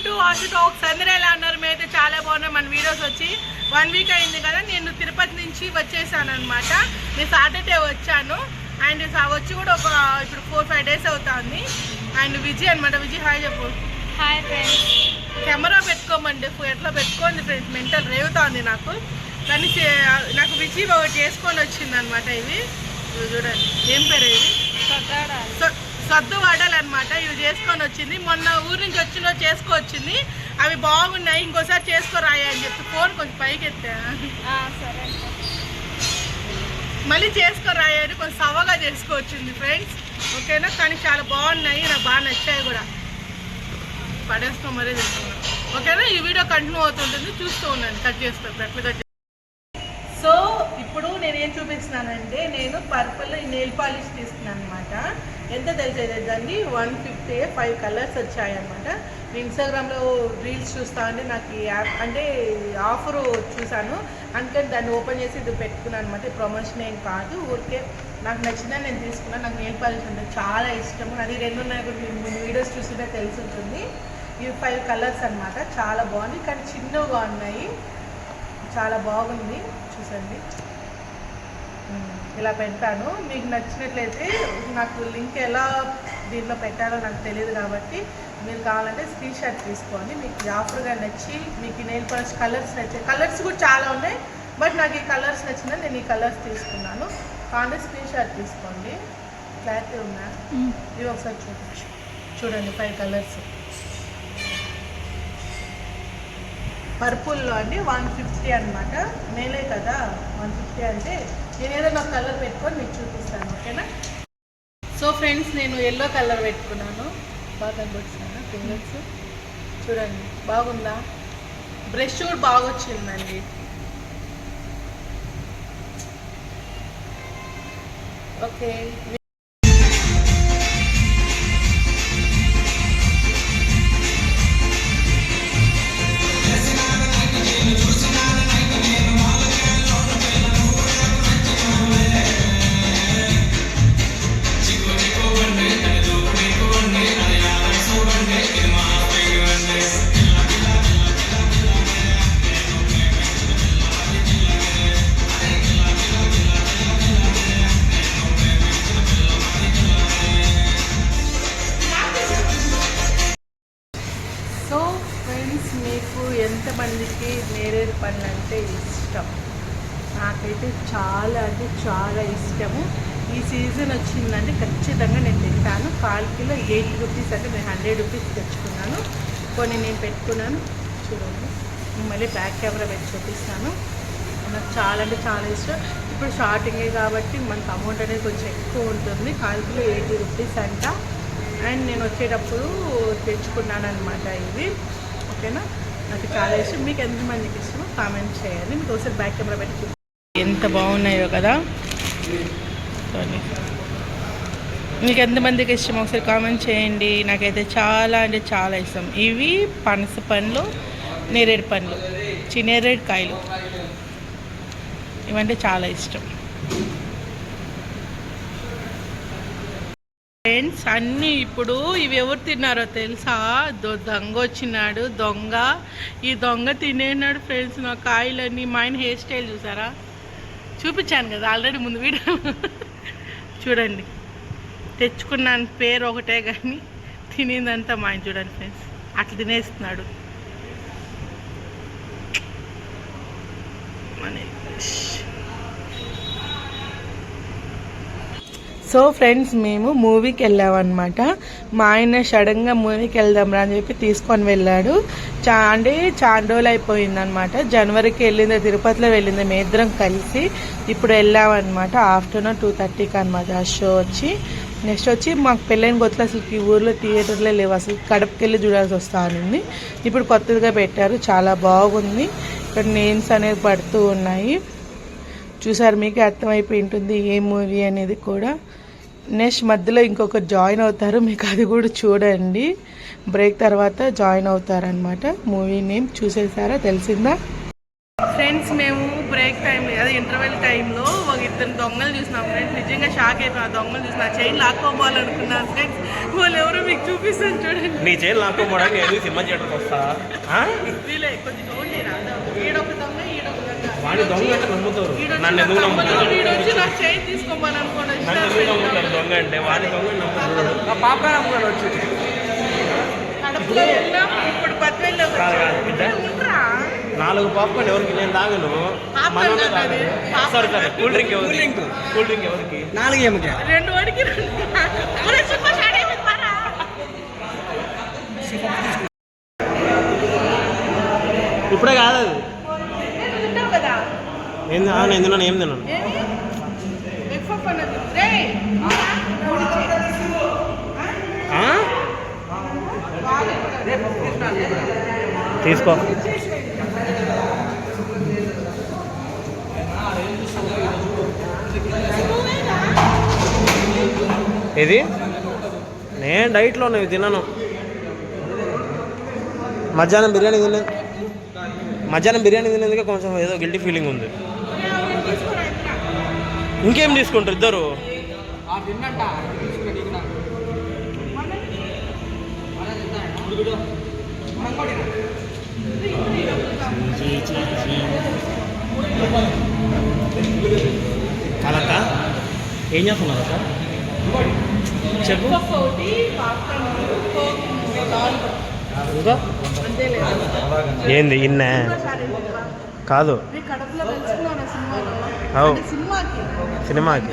To Ashu talks. అందరూ ఎలా ఉన్నారు? మేమైతే చాలా బాగున్నాం. మన వీడియోస్ వచ్చి 1 వీక్ అయింది కదా. నేను తిరుపతి నుంచి వచ్చేసాను అనమాట. నేను సాటర్డే వచ్చాను అండ్ వచ్చి కూడా ఇప్పుడు 4-5 డేస్ అవుతుంది. అండ్ విజయ్ అనమాట. విజయ్ హాయ్ చెప్పు. Hi friends. కెమెరా పెట్టుకోమండి, ఎట్లా పెట్టుకోండి ఫ్రెండ్స్, మెంటల్ రేగుతుంది నాకు. కానీ నాకు విజయ్ ఒకటి చేసుకొని వచ్చింది అనమాట. ఇవి చూడండి, ఏం పేరు ఇది? సద్దు వాడాలన్నమాట. ఇవి చేసుకొని వచ్చింది. మొన్న ఊరు నుంచి వచ్చిన చేసుకోవచ్చింది. అవి బాగున్నాయి, ఇంకోసారి చేసుకోరాయి అని చెప్పి ఫోన్ కొంచెం పైకి ఎత్తా. సరే మళ్ళీ చేసుకోరాయి అని కొంచెం సవగా చేసుకోవచ్చింది ఫ్రెండ్స్. ఓకేనా? కానీ చాలా బాగున్నాయి, నాకు బాగా నచ్చాయి కూడా. పడేసుకో మరీ తింటున్నాను. ఓకేనా? ఈ వీడియో కంటిన్యూ అవుతుంటుంది, చూస్తూ ఉన్నాను. కట్ చేస్తాను ఎట్లా కట్. సో ఇప్పుడు నేను ఏం చూపిస్తున్నానంటే, నేను పర్పుల్ నెయిల్ పాలిష్ తీసుకున్నాను అనమాట. ఎంత తెలిసేదండి, 150 5 కలర్స్ వచ్చాయన్నమాట. నేను ఇన్స్టాగ్రామ్లో రీల్స్ చూస్తా అంటే నాకు ఈ యాప్ అంటే ఆఫర్ చూశాను, అందుకని దాన్ని ఓపెన్ చేసి ఇది పెట్టుకున్నాను అనమాట. ప్రమోషన్ ఏం కాదు, ఊరికే నాకు నచ్చిందని నేను తీసుకున్నాను. నాకు నెయిల్ పాలిష్ అంటే చాలా ఇష్టం. అది 2 ఉన్నాయి కూడా, మీరు వీడియోస్ చూస్తుంటే తెలిసి ఉంటుంది. ఇవి 5 కలర్స్ అనమాట. చాలా బాగుంది, కానీ చిన్నగా ఉన్నాయి. చాలా బాగుంది, చూసండి. ఇలా పెట్టాను. మీకు నచ్చినట్లయితే నాకు లింక్ ఎలా దీంట్లో పెట్టాలో నాకు తెలియదు కాబట్టి మీరు కావాలంటే స్క్రీన్ షాట్ తీసుకోండి. మీకు ఆఫర్గా నచ్చి మీకు నెయిల్ పాలిష్ కలర్స్ నచ్చాయి. కలర్స్ కూడా చాలా ఉన్నాయి, బట్ నాకు ఈ కలర్స్ నచ్చిందని నేను ఈ కలర్స్ తీసుకున్నాను. కావాలంటే స్క్రీన్ షాట్ తీసుకోండి. క్లారిటీ ఉన్నా? ఇవి ఒకసారి చూడండి. 5 కలర్స్. పర్పుల్లో అండి 150 అనమాట. మేలే కదా 150 అంటే. నేను ఏదైనా ఒక కలర్ పెట్టుకొని మీకు చూపిస్తాను. ఓకేనా? సో ఫ్రెండ్స్, నేను ఎల్లో కలర్ పెట్టుకున్నాను. బాగా కనబడుతున్నాను ఫింగర్స్. చూడండి, బాగుందా? బ్రష్ కూడా బాగా వచ్చిందండి. ఓకే. మీకు ఎంతమందికి నేరేడు పండ్లు అంటే ఇష్టం? నాకైతే చాలా అంటే చాలా ఇష్టము. ఈ సీజన్ వచ్చిందంటే ఖచ్చితంగా నేను తింటాను. 1/4 కిలో 80 రూపీస్ అంటే నేను 100 రూపీస్ తెచ్చుకున్నాను. కొన్ని నేను పెట్టుకున్నాను. చూడండి, మళ్ళీ బ్యాక్ కెమెరా పెట్టి చూపిస్తాను. నాకు చాలా అంటే చాలా ఇష్టం. ఇప్పుడు స్టార్టింగే కాబట్టి మనకు అమౌంట్ అనేది కొంచెం ఎక్కువ ఉంటుంది. 1/4 కిలో 80 రూపీస్ అంట. అండ్ నేను వచ్చేటప్పుడు తెచ్చుకున్నాను అనమాట ఇవి. ఓకేనా? నాకు చాలా ఇష్టం. మీకు ఎంతమందికి ఇష్టమో కామెంట్ చేయండి. మీకు ఒకసారి బ్యాక్ కెమెరా పెట్టి ఎంత బాగున్నాయో కదా. మీకు ఎంతమందికి ఇష్టమో ఒకసారి కామెంట్ చేయండి. నాకైతే చాలా అంటే చాలా ఇష్టం. ఇవి పనస పండ్లు, నేరేడు పండ్లు, నేరేడు కాయలు, ఇవంటే చాలా ఇష్టం ఫ్రెండ్స్. అన్నీ ఇప్పుడు ఇవి ఎవరు తిన్నారో తెలుసా? దొంగ వచ్చినాడు. ఈ దొంగ తినేనాడు ఫ్రెండ్స్ నా కాయలన్నీ. మా ఆయన హెయిర్ స్టైల్ చూసారా? చూపించాను కదా ఆల్రెడీ ముందు వీడియో. చూడండి, తెచ్చుకున్నాను పేరు ఒకటే కానీ తినేదంతా మా ఆయన. చూడండి ఫ్రెండ్స్, అట్లా తినేస్తున్నాడు. సో ఫ్రెండ్స్, మేము మూవీకి వెళ్ళామన్నమాట. మా ఆయన సడన్గా మూవీకి వెళ్దాం రా అని చెప్పి తీసుకొని వెళ్ళాడు. అంటే చాలా రోజులు అయిపోయిందనమాట. జనవరికి వెళ్ళింది, తిరుపతిలో వెళ్ళింది మేము ఇద్దరం కలిసి. ఇప్పుడు వెళ్ళామన్నమాట. ఆఫ్టర్నూన్ 2:30కి అనమాట ఆ షో వచ్చి. నెక్స్ట్ వచ్చి మాకు పెళ్ళైన కొత్తలో అసలు ఈ ఊర్లో థియేటర్లే లేవు. అసలు కడపకి వెళ్ళి చూడాల్సి వస్తా ఉంది. ఇప్పుడు కొత్తగా పెట్టారు, చాలా బాగుంది. ఇక్కడ నేమ్స్ అనేది పడుతూ ఉన్నాయి. చూసారు, మీకు అర్థమైపోయి ఉంటుంది ఏ మూవీ అనేది కూడా. నెక్స్ట్ మధ్యలో ఇంకొకరు జాయిన్ అవుతారు, మీకు అది కూడా చూడండి. బ్రేక్ తర్వాత జాయిన్ అవుతారనమాట. మూవీ నేమ్ చూసేసారా? తెలిసిందా? ఫ్రెండ్స్ మేము బ్రేక్ టైంలో అదే ఇంటర్వెల్ టైంలో ఒక ఇద్దరు దొంగలు చూసినాం ఫ్రెండ్స్. నిజంగా షాక్ అయిపోయినా దొంగలు చూసిన చైన్ లాక్కోవాలనుకున్నాను ఫ్రెండ్స్. వాళ్ళు ఎవరో మీకు చూపిస్తాను చూడండి. నీ చైన్ లాక్కోవడానికి నేను సినిమా థియేటర్కి వస్తా. వీలే కొంచెం చూడండి. ఈడొక దొంగ ఈడొక వాడి దొంగ అంటే నమ్ముతారు. నన్ను ఎందుకు నమ్ముతారు? వీడొచ్చి నాకు చైన్ తీసుకోమని అనుకోండి. నన్ను ఎందుకు నమ్ముతారు దొంగ అంటే? వాడి దొంగ నమ్ముతారు. మా పాప నమ్ముతాడు వచ్చి కడపలో వెళ్ళాం. ఇప్పుడు బద్వేల్లో ఉంటారా 4 పాప్కార్న్ ఎవరికి? నేను తాగను. మనోనే తాగను. సరే సరే కూల్ డ్రింక్ ఎవరికి? కూల్ డ్రింక్ ఎవరికి? 4 ఏమిటి? 2 వాడికి 2. ఇప్పుడే కాదు అది. కదా ఏం తిన్నాను? ఏం తిన్నాను? ఏం తిన్నాను? తీసుకో. ఇది నేను డైట్లో ఉన్నవి తిన్నాను. మధ్యాహ్నం బిర్యానీ తినేందుకే కొంచెం ఏదో గిల్టీ ఫీలింగ్ ఉంది. ఇంకేం తీసుకుంటారు ఇద్దరు? కాదక్క ఏం చేస్తున్నారు అక్క? చెప్పు. ఇంకా ఏంది ఇన్న కాదు సినిమాకి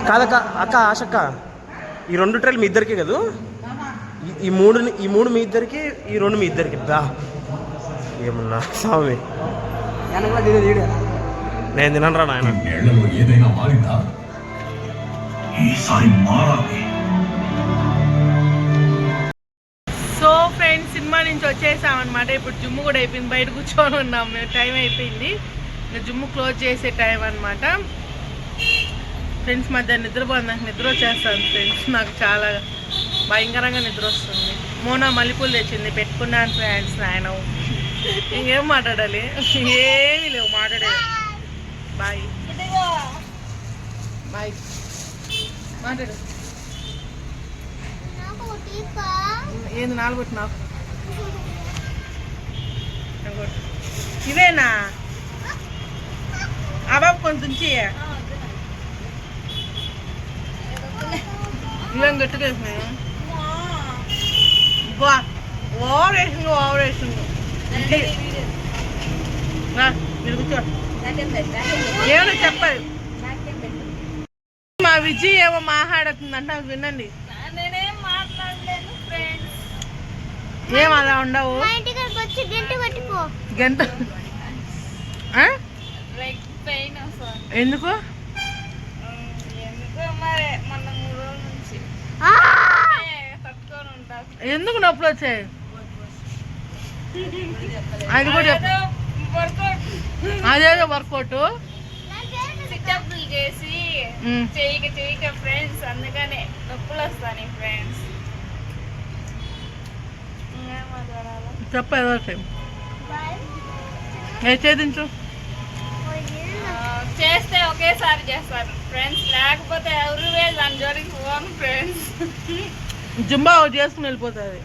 కాదక్క. అక్క ఆశక్క ఈ 2 ట్రైలు మీ ఇద్దరికి కదా? ఈ మూడు మీ ఇద్దరికి, ఈ 2 మీ ఇద్దరికి. దా ఏమన్నా స్వామి నేను తినరా నాయన. సో ఫ్రెండ్స్ సినిమా నుంచి వచ్చేసామన్నమాట. ఇప్పుడు జిమ్ కూడా అయిపోయింది. బయట కూర్చొని ఉన్నాం మేము. టైం అయిపోయింది. జిమ్ క్లోజ్ చేసే టైం అనమాట ఫ్రెండ్స్. మధ్య నిద్రపోయింది. నాకు నిద్ర వచ్చేస్తాను ఫ్రెండ్స్. నాకు చాలా భయంకరంగా నిద్ర వస్తుంది. మోనా మల్లెపూలు తెచ్చింది, పెట్టుకున్నాను ఫ్రెండ్స్. నాయన ఇంకేం మాట్లాడాలి? ఏమీ లేవు మాట్లాడేది. బాయ్ బాయ్ మాట్లాడు. ఏంది 4 నాకు ఇవేనా? అబాబు కొంచెం ఇవేం గట్టిగా వేసినాయి. బా ఓవర్ వేసింది మీరు కూర్చో. ఏమో చెప్పాలి. మా విజయ్ ఏమో మాట్లాడుతుందంట, అది వినండి. ఏం అలా ఉండవు. గంట ఎందుకు? ఎందుకు నొప్పులు వచ్చాయి? అది కూడా అదేదో వర్కౌట్ చేసి చేయక ఫ్రెండ్స్, అందుకనే నొప్పులు వస్తాయి ఫ్రెండ్స్. చెప్ప చేదించు. చేస్తే ఒకేసారి చేస్తారు ఫ్రెండ్స్, లేకపోతే ఎవరు దాని జోలికి పోను ఫ్రెండ్స్. జుంబా చేసుకుని వెళ్ళిపోతుంది.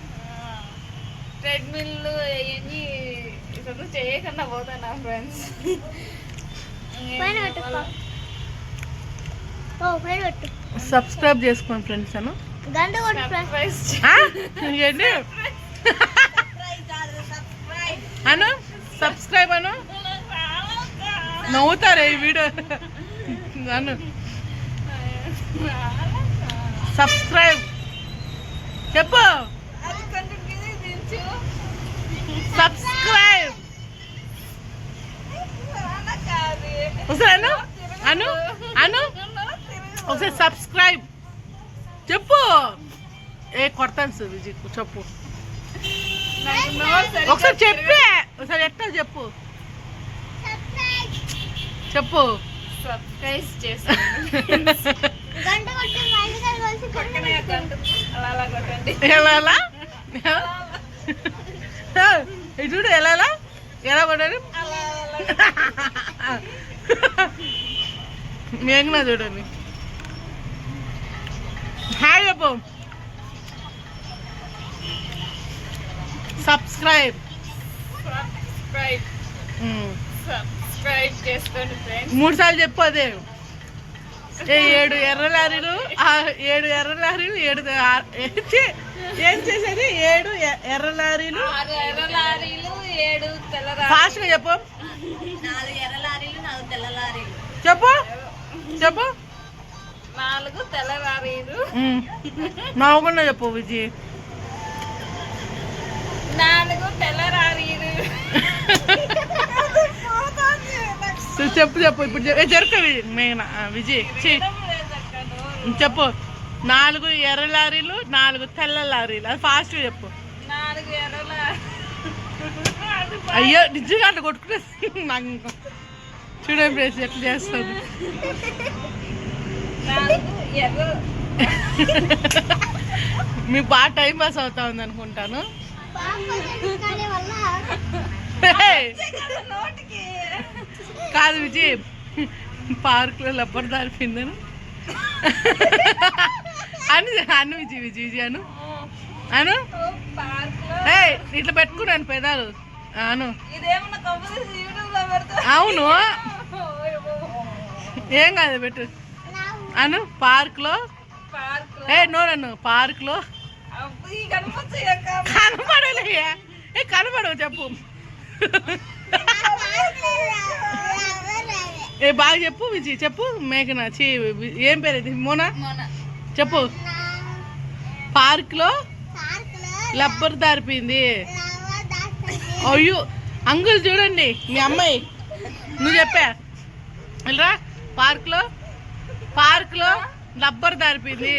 ట్రెడ్మిల్ అవన్నీ ఇదంతా చేయకుండా పోతాను ఫ్రెండ్స్. సబ్స్క్రైబ్ చేసుకోండి ఫ్రెండ్స్. అను అను సబ్స్క్రైబ్ అను. నవ్వుతారే ఈ వీడియో అను. సబ్స్క్రైబ్ చెప్పు. సబ్స్క్రైబ్ ఒకసారి అను అను అను ఒకసారి సబ్స్క్రైబ్ చెప్పు. ఏ కొడతాను విజయ్ చెప్పు ఒకసారి. చెప్పే ఒకసారి ఎట్లా చెప్పు చెప్పు. సబ్స్క్రైబ్ చేస్తాను. ఎలా ఇది చూడు ఎలా ఎలా పడాలి మేఘనా చూడండి హాయ్ చెప్పు సబ్స్క్రైబ్ సబ్స్క్రైబ్ చేసుకోండి ఫ్రెండ్స్. 3 సార్లు చెప్పు అదే 7 ఎర్ర లారీలు 7 ఎర్ర లారీలు 7 ఏం చేసేది 7 ఎర్ర లారీలు 6 ఎర్ర లారీలు 7 తెల్ల ఫాస్ట్ గా చెప్పు 4 ఎర్ర లారీలు 4 తెల్ల లారీలు చెప్పు చెప్పు 4 తెల్ల లారీలు నవ్వకుండా చెప్పు విజయ్ 4 తెల్ల లారీలు. చెప్పు చెప్పు ఇప్పుడు జరుక మేఘన విజయ్ చెప్పు 4 ఎర్ర లారీలు 4 తెల్ల లారీలు అది ఫాస్ట్ చెప్పు 4 ఎర్ర లారీలు. అయ్యో నిజంగా అట్లా కొట్టుకునేది నాకు ఇంకా చూడండి ప్లేస్ ఎట్లా చేస్తుంది 4 ఎర్ర మీకు బాగా టైం పాస్ అవుతా ఉంది అనుకుంటాను నోటికి కాదు విజయ్ పార్క్లో లబ్బర్ దారిపోయిందని అను విజయ్ విజయ్ అను అను పార్క్లో ఇట్లా పెట్టుకున్నాను పెదాలు అను ఇదేమన్నా కంపెనీ యూట్యూబ్లో పెడతా. అవును ఏం కాదు పెట్టు అను పార్క్లో పార్క్లో నోడను పార్క్లో అబ్బి కనిపించే కనపడలే కనపడవు చెప్పు బాగా చెప్పు విజయ్ చెప్పు మేఘనా ఏం పేరు ఇది మోనా చెప్పు పార్క్లో లబ్బర్ దారిపోయింది అయ్యో అంకుల్ చూడండి మీ అమ్మాయి నువ్వు చెప్పా వెళ్ళరా పార్క్లో లబ్బర్ దారిపోయింది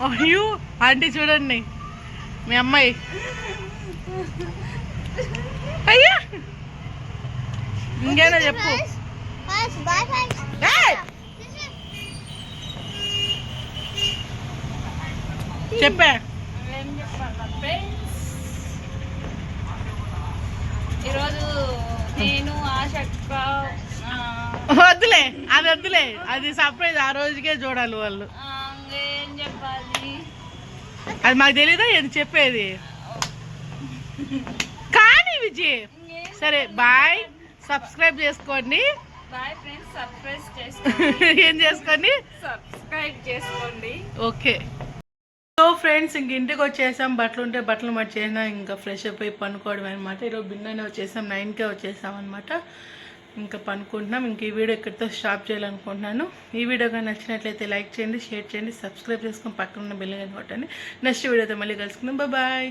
అయ్యో ఆంటీ చూడండి మీ అమ్మాయి అయ్యా ఇంకేనా చెప్పు చెప్పా ఏం చెప్పాలి ఫ్రెండ్స్, ఈరోజు నేను ఆశక్క వద్దులే అది సర్ప్రైజ్ ఆ రోజుకే చూడాలి వాళ్ళు ఏం చెప్పాలి అది మాకు తెలీదా ఏది చెప్పేది కానీ విజయ్ సరే బాయ్ సబ్స్క్రైబ్ చేసుకోండి బాయ్ ఫ్రెండ్స్. ఏం చేసుకోండి సబ్స్క్రైబ్ చేసుకోండి. ఓకే సో ఫ్రెండ్స్ ఇంక ఇంటికి వచ్చేసాం బట్టలు ఉంటే బట్టలు మర్చేసినా ఇంకా ఫ్రెష్ అప్ అయి పనుకోవడం అనమాట. ఈరోజు బిన్ననే వచ్చేసాం 9కే వచ్చేసాం అనమాట. ఇంకా పనుకుంటున్నాం. ఇంక ఈ వీడియో ఇక్కడితో స్టాప్ చేయాలనుకుంటున్నాను. ఈ వీడియో కానీ నచ్చినట్లయితే లైక్ చేయండి, షేర్ చేయండి, సబ్స్క్రైబ్ చేసుకొని పక్కన ఉన్న బెల్ ఐకాన్ కొట్టండి. నెక్స్ట్ వీడియోతో మళ్ళీ కలుసుకుందాం. బాయ్.